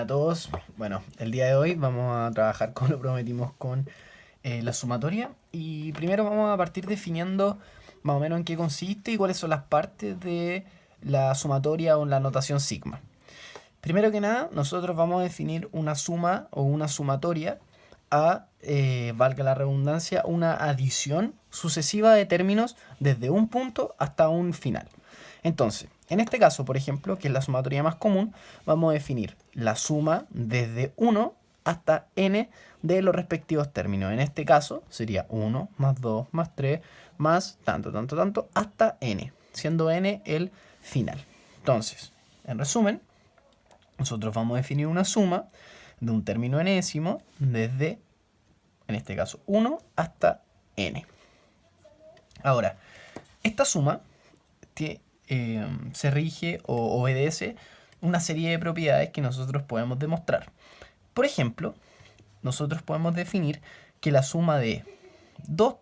Buenas a todos. Bueno, el día de hoy vamos a trabajar, como lo prometimos, con la sumatoria. Y primero vamos a partir definiendo más o menos en qué consiste y cuáles son las partes de la sumatoria o la notación sigma. Primero que nada, nosotros vamos a definir una suma o una sumatoria a, valga la redundancia, una adición sucesiva de términos desde un punto hasta un final. Entonces, en este caso, por ejemplo, que es la sumatoria más común, vamos a definir la suma desde 1 hasta n de los respectivos términos. En este caso sería 1 más 2 más 3 más tanto, tanto, tanto, hasta n, siendo n el final. Entonces, en resumen, nosotros vamos a definir una suma de un término enésimo desde, en este caso, 1 hasta n. Ahora, esta suma se rige o obedece una serie de propiedades que nosotros podemos demostrar. Por ejemplo, nosotros podemos definir que la suma de dos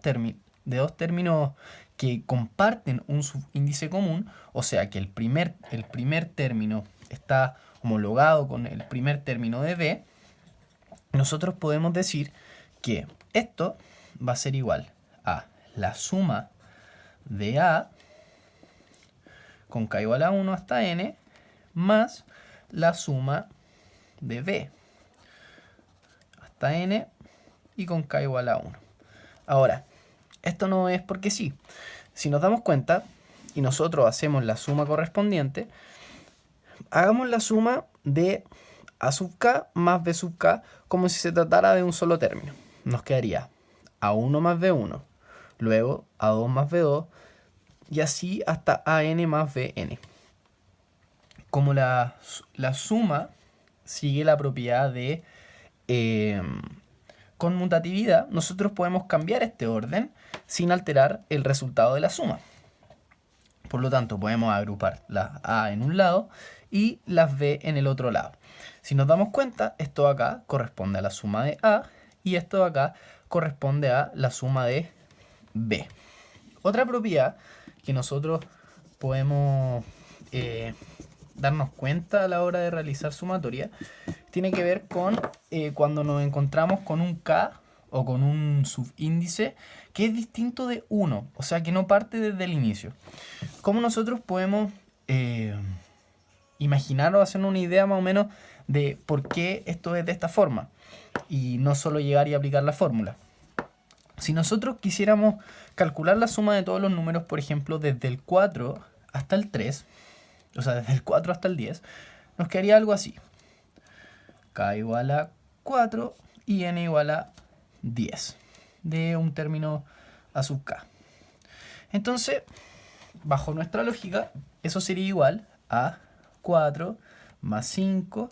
términos que comparten un subíndice común, o sea que el primer término está homologado con el primer término de b, nosotros podemos decir que esto va a ser igual a la suma de a con k igual a 1 hasta n más la suma de b hasta n y con k igual a 1. Ahora, esto no es porque sí. Si nos damos cuenta y nosotros hacemos la suma correspondiente, hagamos la suma de a sub k más b sub k como si se tratara de un solo término. Nos quedaría a1 más b1, luego a2 más b2, y así hasta an más bn. Como la suma sigue la propiedad de conmutatividad, nosotros podemos cambiar este orden sin alterar el resultado de la suma. Por lo tanto, podemos agrupar las a en un lado y las b en el otro lado. Si nos damos cuenta, esto de acá corresponde a la suma de a y esto de acá corresponde a la suma de b. Otra propiedad que nosotros podemos darnos cuenta a la hora de realizar sumatoria tiene que ver con cuando nos encontramos con un k o con un subíndice que es distinto de 1, o sea que no parte desde el inicio. ¿Cómo nosotros podemos imaginar o hacer una idea más o menos de por qué esto es de esta forma? Y no solo llegar y aplicar la fórmula. Si nosotros quisiéramos calcular la suma de todos los números, por ejemplo, desde el 4 hasta el 3, o sea, desde el 4 hasta el 10, nos quedaría algo así. K igual a 4 y n igual a 10, de un término a sub k. Entonces, bajo nuestra lógica, eso sería igual a 4 más 5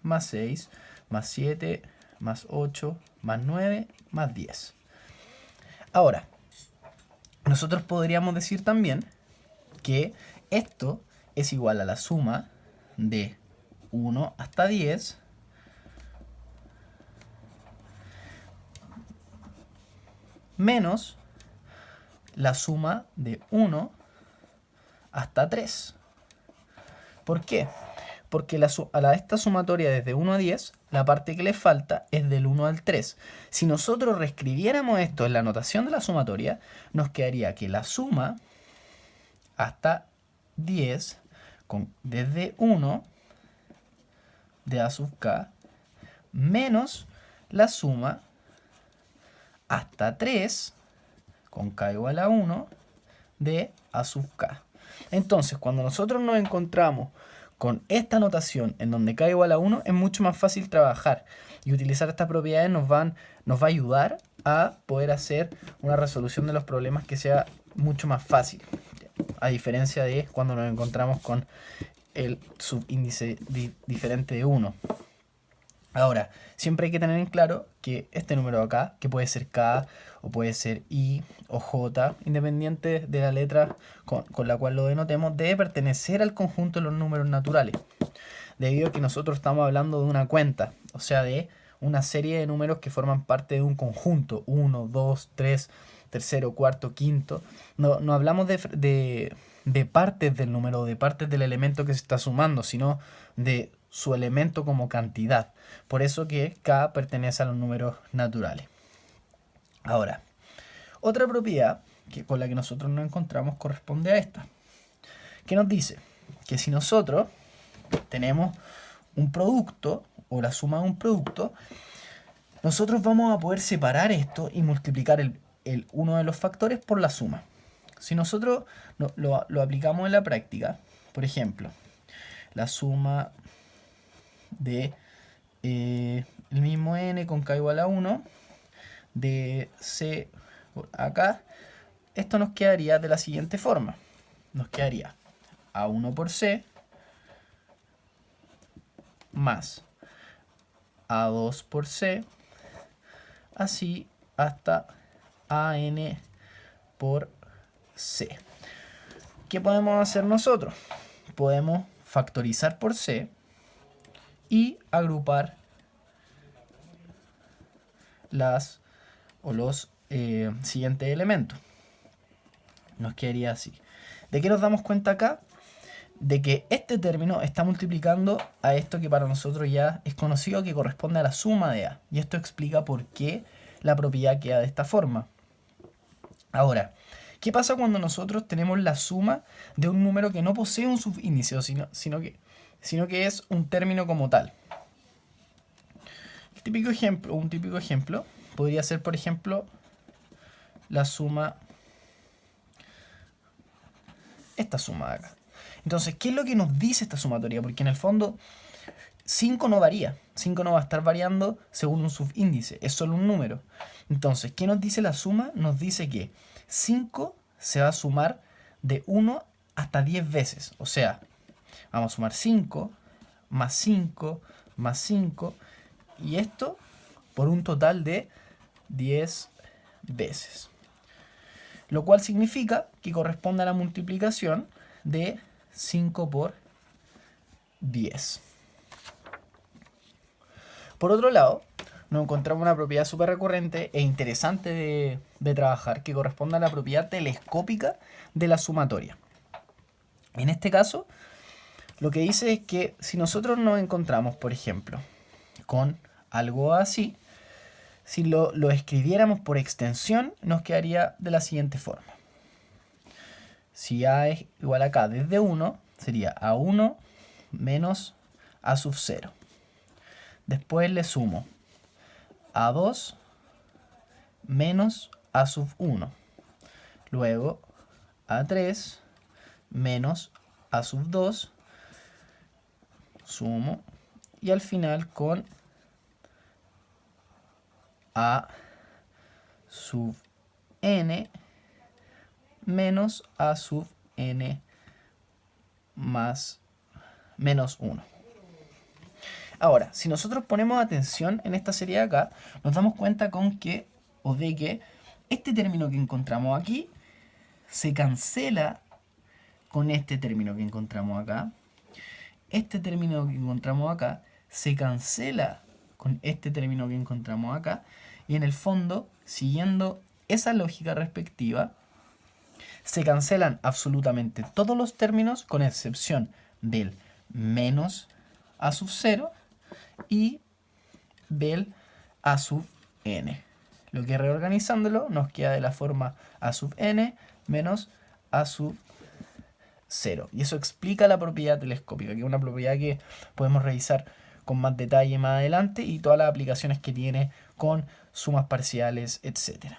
más 6 más 7 más 8 más 9 más 10. Ahora, nosotros podríamos decir también que esto es igual a la suma de 1 hasta 10 menos la suma de 1 hasta 3. ¿Por qué? Porque a esta sumatoria desde 1 a 10, la parte que le falta es del 1 al 3. Si nosotros reescribiéramos esto en la notación de la sumatoria, nos quedaría que la suma hasta 10 desde 1 de a sub k menos la suma hasta 3 con k igual a 1 de a sub k. Entonces, cuando nosotros nos encontramos con esta notación en donde k igual a 1, es mucho más fácil trabajar. Y utilizar estas propiedades nos va a ayudar a poder hacer una resolución de los problemas que sea mucho más fácil. A diferencia de cuando nos encontramos con el subíndice diferente de 1. Ahora, siempre hay que tener en claro que este número de acá, que puede ser K o puede ser I o J, independiente de la letra con la cual lo denotemos, debe pertenecer al conjunto de los números naturales. Debido a que nosotros estamos hablando de una cuenta, o sea, de una serie de números que forman parte de un conjunto. 1, 2, 3, tercero, cuarto, quinto. No hablamos de partes del número, de partes del elemento que se está sumando, sino de su elemento como cantidad. Por eso que K pertenece a los números naturales. Ahora, otra propiedad con la que nosotros nos encontramos corresponde a esta, que nos dice que si nosotros tenemos un producto o la suma de un producto, nosotros vamos a poder separar esto y multiplicar uno de los factores por la suma. Si nosotros lo aplicamos en la práctica, por ejemplo, la suma de el mismo n con k igual a 1 de c por acá, esto nos quedaría de la siguiente forma. Nos quedaría a1 por c más a2 por c, así hasta an por c. ¿Qué podemos hacer nosotros? Podemos factorizar por c y agrupar los siguientes elementos. Nos quedaría así. ¿De qué nos damos cuenta acá? De que este término está multiplicando a esto que para nosotros ya es conocido, que corresponde a la suma de A. Y esto explica por qué la propiedad queda de esta forma. Ahora, ¿qué pasa cuando nosotros tenemos la suma de un número que no posee un subíndice, sino que es un término como tal? Un típico ejemplo podría ser, por ejemplo, la suma, esta suma de acá. Entonces, ¿qué es lo que nos dice esta sumatoria? Porque en el fondo 5 no varía. 5 no va a estar variando según un subíndice. Es solo un número. Entonces, ¿qué nos dice la suma? Nos dice que 5 se va a sumar de 1 hasta 10 veces. O sea, vamos a sumar 5 más 5 más 5. Y esto por un total de 10 veces. Lo cual significa que corresponde a la multiplicación de 5 por 10. Por otro lado, nos encontramos una propiedad súper recurrente e interesante de trabajar, que corresponde a la propiedad telescópica de la sumatoria. En este caso, lo que dice es que si nosotros nos encontramos, por ejemplo, con algo así, si lo escribiéramos por extensión, nos quedaría de la siguiente forma. Si A es igual a K desde 1, sería A1 menos A sub 0. Después le sumo A2 menos A sub 1. Luego A3 menos A sub 2. Sumo. Y al final con A sub n menos A sub n más menos 1. Ahora, si nosotros ponemos atención en esta serie de acá, nos damos cuenta de que este término que encontramos aquí se cancela con este término que encontramos acá. Este término que encontramos acá se cancela con este término que encontramos acá. Y en el fondo, siguiendo esa lógica respectiva, se cancelan absolutamente todos los términos con excepción del menos A sub 0 y del A sub n. Lo que reorganizándolo nos queda de la forma A sub n menos A sub 0. Y eso explica la propiedad telescópica, que es una propiedad que podemos revisar con más detalle más adelante, y todas las aplicaciones que tiene con sumas parciales, etc.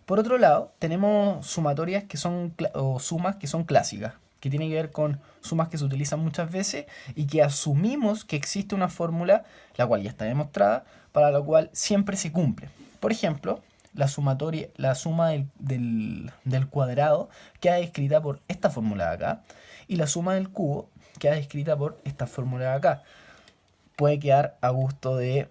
Por otro lado, tenemos sumatorias que son, o sumas que son clásicas, que tienen que ver con sumas que se utilizan muchas veces y que asumimos que existe una fórmula, la cual ya está demostrada, para la cual siempre se cumple. Por ejemplo, la suma del cuadrado queda descrita por esta fórmula de acá, y la suma del cubo queda descrita por esta fórmula de acá. Puede quedar a gusto del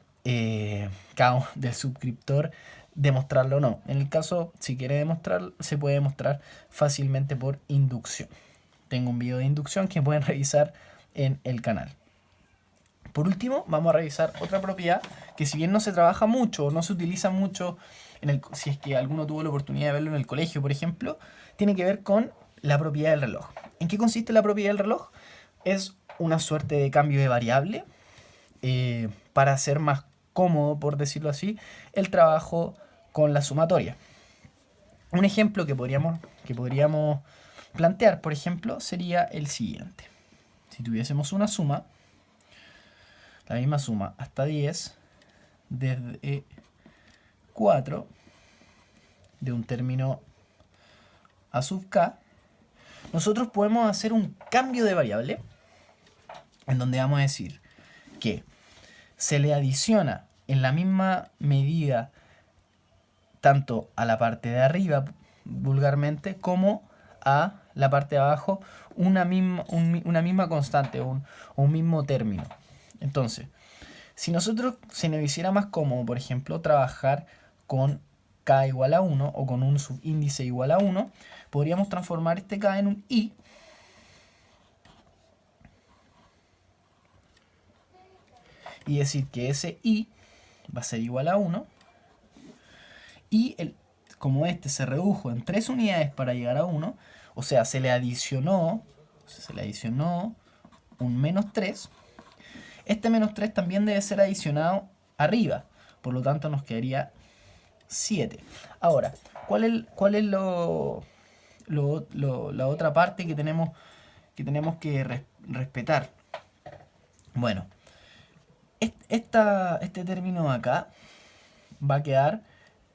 suscriptor demostrarlo o no. En el caso, si quiere demostrar, se puede demostrar fácilmente por inducción. Tengo un video de inducción que pueden revisar en el canal. Por último, vamos a revisar otra propiedad que, si bien no se trabaja mucho o no se utiliza mucho, si es que alguno tuvo la oportunidad de verlo en el colegio, por ejemplo, tiene que ver con la propiedad del reloj. ¿En qué consiste la propiedad del reloj? Es una suerte de cambio de variable para hacer más cómodo, por decirlo así, el trabajo con la sumatoria. Un ejemplo que podríamos plantear, por ejemplo, sería el siguiente. Si tuviésemos una suma, la misma suma hasta 10, desde 4, de un término a sub k, nosotros podemos hacer un cambio de variable en donde vamos a decir que se le adiciona en la misma medida tanto a la parte de arriba, vulgarmente, como a la parte de abajo, una misma constante o un mismo término. Entonces, si nosotros se nos hiciera más cómodo, por ejemplo, trabajar con k igual a 1 o con un subíndice igual a 1, podríamos transformar este k en un i y decir que ese i va a ser igual a 1 y como este se redujo en 3 unidades para llegar a 1, o sea, se le adicionó un menos 3, este menos 3 también debe ser adicionado arriba, por lo tanto nos quedaría 7. Ahora, ¿cuál es la otra parte que tenemos que respetar? Bueno, este término de acá va a quedar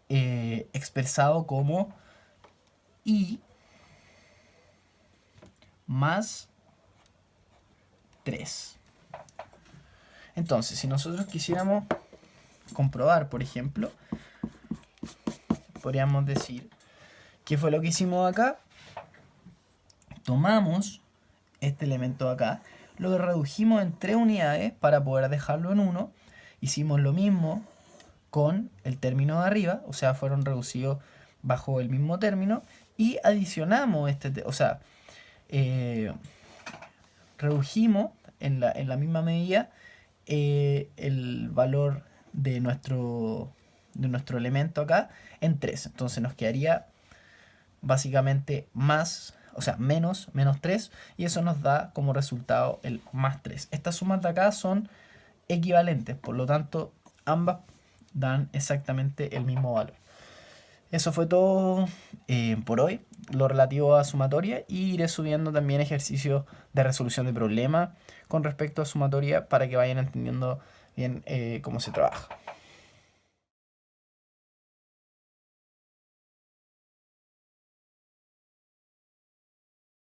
expresado como i más 3. Entonces, si nosotros quisiéramos comprobar, por ejemplo, podríamos decir, ¿qué fue lo que hicimos acá? Tomamos este elemento de acá, lo redujimos en 3 unidades para poder dejarlo en 1. Hicimos lo mismo con el término de arriba, o sea, fueron reducidos bajo el mismo término, y adicionamos redujimos en la misma medida el valor de nuestro elemento acá en 3. Entonces nos quedaría básicamente menos 3, y eso nos da como resultado el más 3. Estas sumas de acá son equivalentes, por lo tanto ambas dan exactamente el mismo valor. Eso fue todo por hoy, lo relativo a sumatoria, y iré subiendo también ejercicios de resolución de problemas con respecto a sumatoria para que vayan entendiendo bien cómo se trabaja.